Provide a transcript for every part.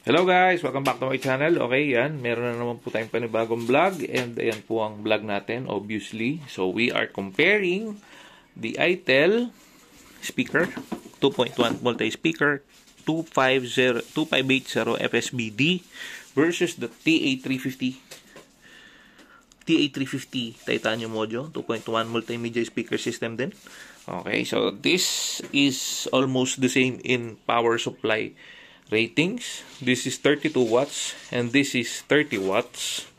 Hello guys! Welcome back to my channel. Okay, yan. Meron na naman po tayong panibagong vlog. And ayan po ang vlog natin, obviously. So, we are comparing the ITEL speaker, 2.1 multi-speaker, 2580 FSBD versus the TA350 titanium audio, 2.1 multimedia speaker system din. Okay, so this is almost the same in power supply ratings. This is 32 watts and this is 30 watts.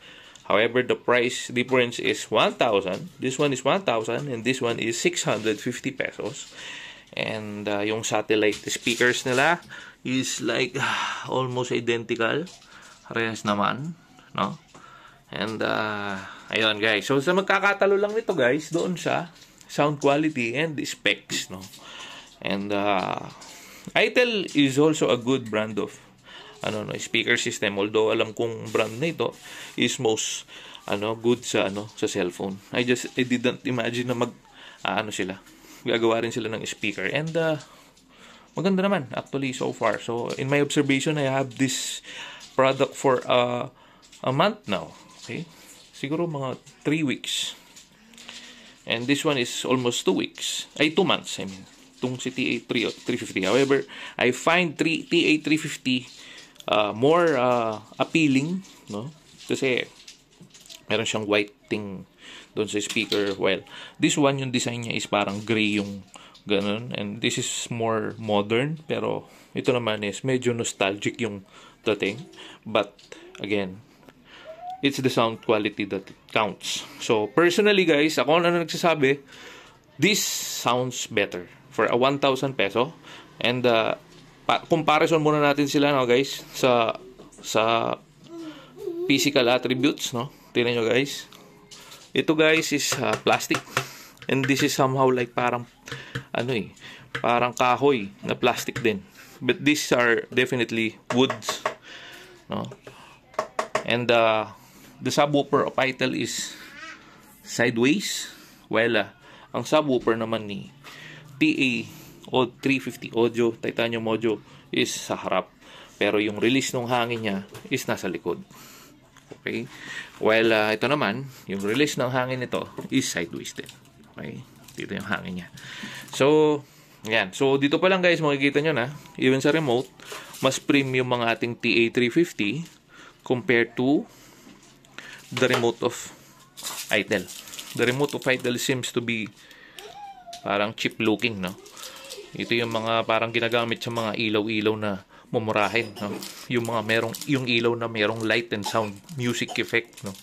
However, the price difference is 1,000. This one is 1,000 and this one is 650 pesos. And yung satellite speakers nila is like almost identical. Parehas naman, no? And ayun guys. So sa magkakatalo lang nito guys doon sa sound quality and the specs, no? And ITEL is also a good brand of speaker system, although alam kong brand na ito is most good sa sa cellphone. I didn't imagine na sila gagawa rin sila ng speaker, and maganda naman actually so far. So in my observation, I have this product for a month now. Okay, siguro mga 3 weeks, and this one is almost 2 weeks, 2 months I mean, itong si TA350. However, I find TA350 more appealing, no? Kasi meron siyang white thing doon sa speaker. Well, this one, yung design niya is parang gray yung ganun, and this is more modern, pero ito naman is medyo nostalgic yung dating. But again, it's the sound quality that counts. So personally guys, ako na nagsasabi, this sounds better for a 1,000 peso. And comparison muna natin sila, no guys, sa physical attributes, no? Tingnan nyo guys. Ito guys is plastic, and this is somehow like parang parang kahoy na plastic din. But these are definitely woods, no? And the subwoofer of ITEL is sideways, while ang subwoofer naman ni TA350 audio, titanium audio, is sa harap. Pero yung release ng hangin niya is nasa likod. Okay? While ito naman, yung release ng hangin nito is sideways din. Okay? Dito yung hangin niya. So, yan. So, dito pa lang guys, makikita nyo na, even sa remote, mas premium mga ating TA350 compared to the remote of ITEL. The remote of ITEL seems to be parang cheap looking, no? Ito yung mga parang ginagamit sa mga ilaw-ilaw na mumurahin, no? Yung mga yung ilaw na merong light and sound music effect, no?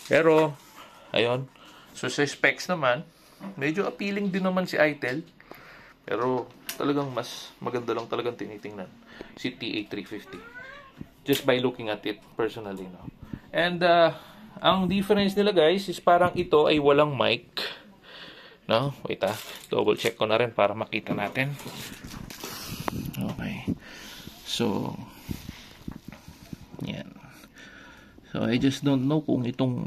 Pero ayun, so sa specs naman, medyo appealing din naman si ITEL, pero talagang mas maganda lang talagang tinitingnan si TA350 just by looking at it personally, no? And ang difference nila guys is parang ito ay walang mic, no? Wait double check ko na rin para makita natin. Okay. So, yan. So, I just don't know kung itong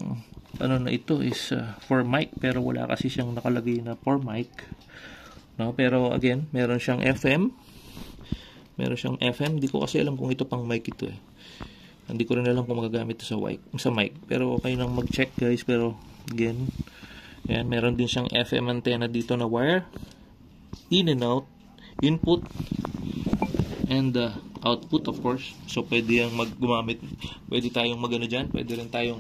na ito is for mic, pero wala kasi siyang nakalagay na for mic, no? Pero again, meron siyang FM. Meron siyang FM. Hindi ko kasi alam kung ito pang mic ito eh. Hindi ko rin alam kung magagamit ito sa mic. Pero okay nang mag-check guys. Pero again, yan, meron din siyang FM antenna dito na wire, in and out, input and output of course. So pwede yang gumamit, pwede tayong magano diyan, pwede rin tayong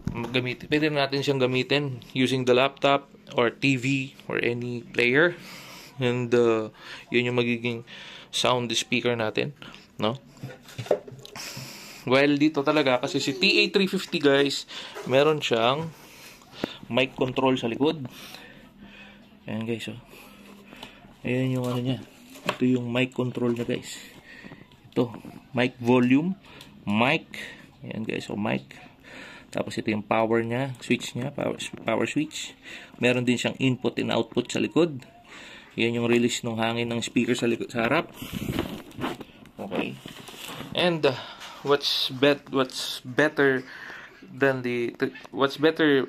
magamit, pwede natin siyang gamitin using the laptop or TV or any player. And yun yung magiging sound speaker natin, no? Well, dito talaga kasi si TA350 guys, meron siyang mic control sa likod. Ayan guys, oh. Ayan yung niya. Ito yung mic control niya guys. Ito, mic volume, mic. Ayan guys, so mic. Tapos ito yung power niya, switch niya, power switch. Meron din siyang input and output sa likod. Ayan yung release ng hangin ng speaker sa likod, sa harap. Okay. And what's better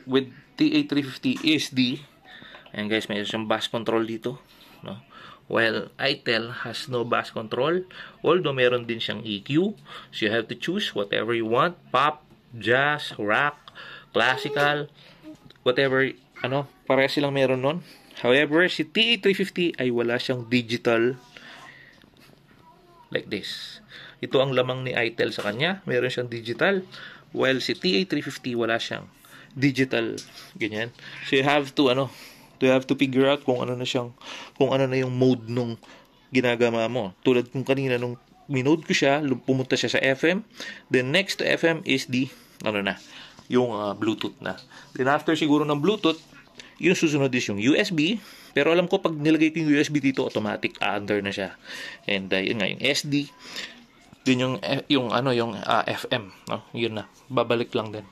with TA350 is ayan guys, may isang bass control dito, no? While ITEL has no bass control, although meron din siyang EQ. So you have to choose whatever you want. Pop, jazz, rock, classical, whatever, pareha silang meron nun. However, si TA350 ay wala siyang digital like this. Ito ang lamang ni ITEL sa kanya. Meron siyang digital. While si TA350 wala siyang digital. Ganyan. So you have to figure out kung ano na yung mode nung ginagama mo. Tulad kung kanina nung minode ko siya, pumunta siya sa FM. Then next to FM is yung Bluetooth na. Then after siguro ng Bluetooth, yung susunod is yung USB. Pero alam ko pag nilagay ko yung USB dito, automatic under na siya. And yun nga, yung SD. Din yung FM, no? Yun na. Babalik lang din.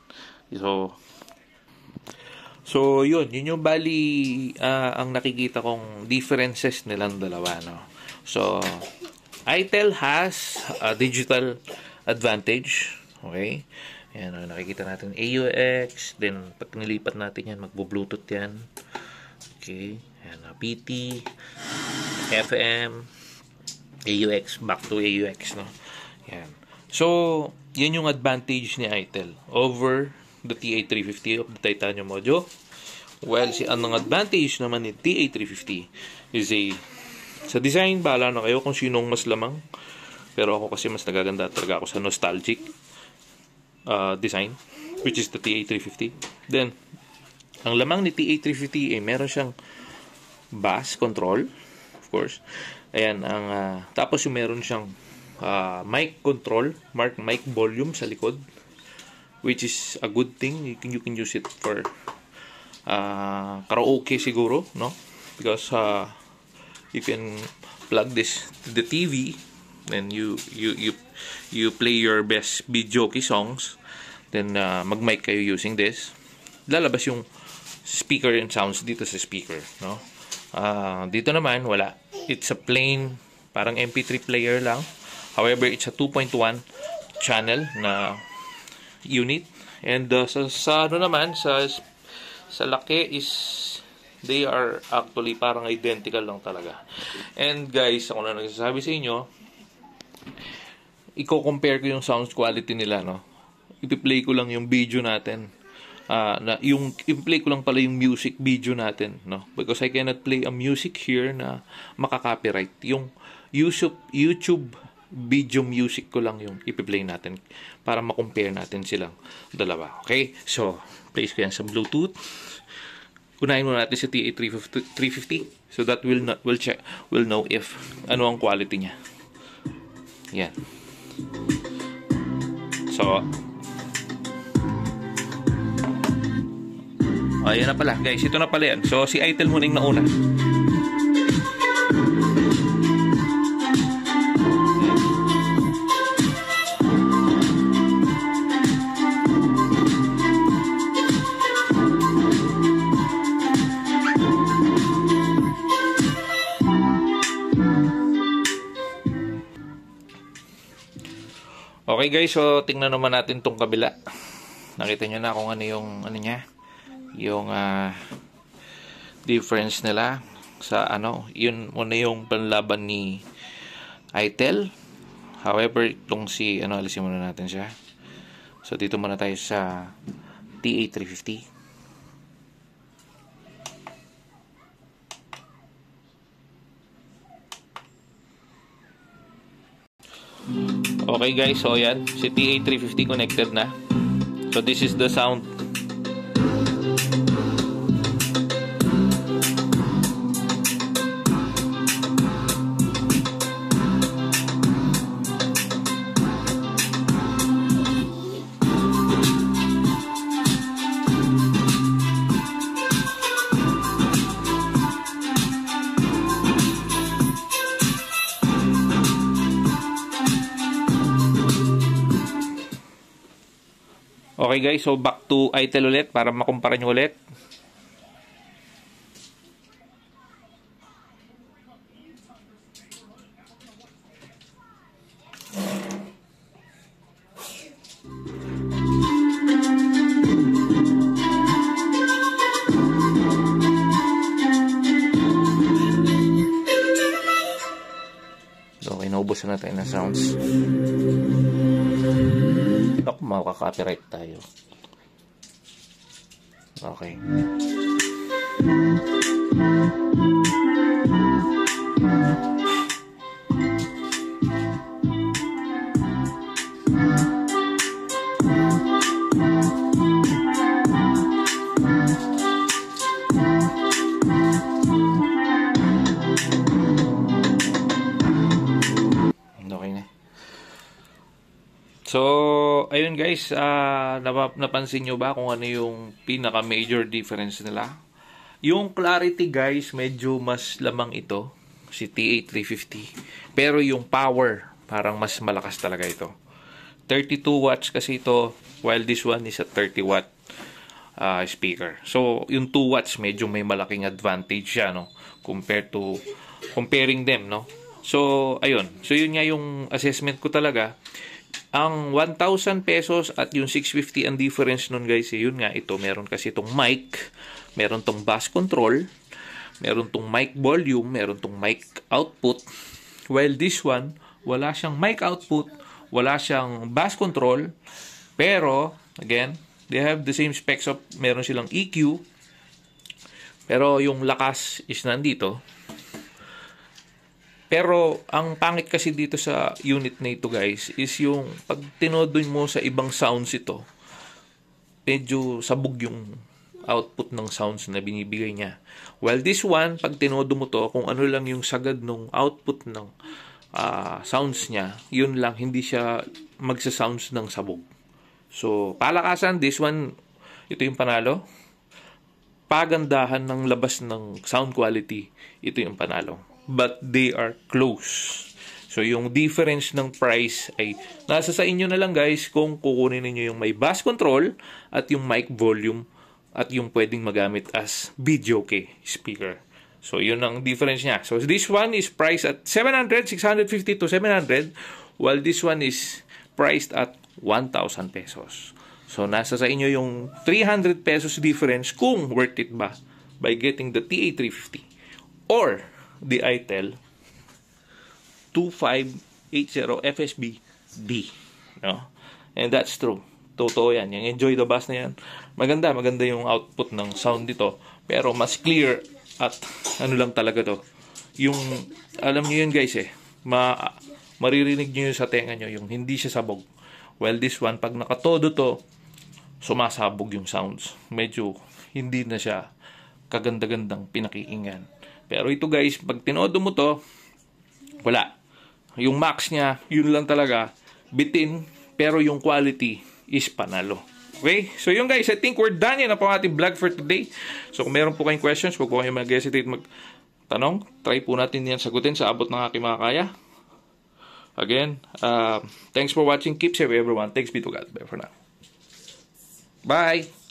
So yun yung bali ang nakikita kong differences nilang dalawa, no. So ITEL has a digital advantage, okay? Yan, nakikita natin AUX, then pag nilipat natin yan, magbo-Bluetooth yan. Okay, yan, PT, FM, AUX, back to AUX, no? Yan. So, yan yung advantage ni ITEL over the TA350 of the titanium audio. Well, ang advantage naman ni TA350 is sa design, bahala na kayo kung sinong mas lamang. Pero ako kasi mas nagaganda talaga ako sa nostalgic design, which is the TA350. Then, ang lamang ni TA350 ay meron siyang bass control, of course. Ayan, tapos yung meron siyang mic control, mic volume sa likod, which is a good thing. You can use it for karaoke siguro, no? Because you can plug this to the TV, then you play your best videoke songs, then mag-mic kayo using this. Lalabas yung speaker and sounds dito sa speaker, no? Dito naman wala. It's a plain parang MP3 player lang. However, it's a 2.1 channel na unit, and sa laki is they are actually parang identical lang talaga. And guys, ako na nagsasabi sa inyo, i-compare ko yung sound quality nila, no? I-play ko lang yung video natin. Yung i-play ko lang pala yung music video natin, no? Because I cannot play a music here na makaka-copyright. Yung YouTube video music ko lang yung i-play natin para ma-compare natin silang dalawa. Okay? So, place ko yan sa Bluetooth. Unahin muna natin sa TA350 so that we'll know if ano ang quality niya. Yan. So, ayan na pala guys, ito na pala yan. So si ITEL muna yung nauna. Okay guys, so tingnan naman natin tong kabila. Nakita nyo na kung ano yung yung difference nila sa yun muna yung panlaban ni ITEL. However, itong alisin muna natin siya. So dito muna tayo sa TA350. Okay guys, so yan, si TA350 connected na. So this is the sound. Okay guys, so back to ITEL ulit para makumpara nyo ulit. bawasan natin ng sounds. Ako, makaka-copyright tayo. Okay. So, ayun guys, napansin nyo ba kung ano yung pinaka-major difference nila? Yung clarity guys, medyo mas lamang ito, si TA350. Pero yung power, parang mas malakas talaga ito. 32 watts kasi ito, while this one is a 30 watt speaker. So, yung 2 watts, medyo may malaking advantage siya, no? Comparing them, no? So, ayun. So, yun nga yung assessment ko talaga. Ang 1,000 pesos at yung 650 ang difference nun guys, yun nga ito, meron kasi itong mic, meron tong bass control, meron tong mic volume, meron tong mic output, while this one, wala siyang mic output, wala siyang bass control, pero, again, they have the same specs of, meron silang EQ, pero yung lakas is nandito. Pero, ang pangit kasi dito sa unit na ito guys, is yung pag tinodon mo sa ibang sounds ito, medyo sabog yung output ng sounds na binibigay niya. While this one, pag tinodo mo to, kung ano lang yung sagad ng output ng sounds niya, yun lang, hindi siya magsa-sounds ng sabog. So, palakasan, this one, ito yung panalo. Pagandahan ng labas ng sound quality, ito yung panalo. But they are close. So, yung difference ng price ay nasa sa inyo na lang guys kung kukunin niyo yung may bass control at yung mic volume at yung pwedeng magamit as video speaker. So, yun ang difference niya. So, this one is priced at 650 to 700 while this one is priced at 1,000 pesos. So, nasa sa inyo yung 300 pesos difference kung worth it ba by getting the TA350 or the ITEL 2580 FSB-D. No? And that's true. Totoo yan. Yung enjoy the bass na yan. Maganda yung output ng sound dito. Pero mas clear at ano lang talaga to. Yung, alam niyo yun guys maririnig niyo yun sa tenga niyo, yung hindi siya sabog. Well, this one, pag nakatodo to, sumasabog yung sounds. Medyo hindi na siya kaganda-gandang pinakikinggan. Pero ito guys, pag tinodo mo to, wala. Yung max niya, yun lang talaga, bitin, pero yung quality is panalo. Okay? So yun guys, I think we're done. Yan na po ang ating vlog for today. So kung meron po kayong questions, huwag po kayong mag-hesitate magtanong. Try po natin yan sagutin sa abot ng aking makakaya. Again, thanks for watching. Keep safe everyone. Thanks be to God. Bye for now. Bye!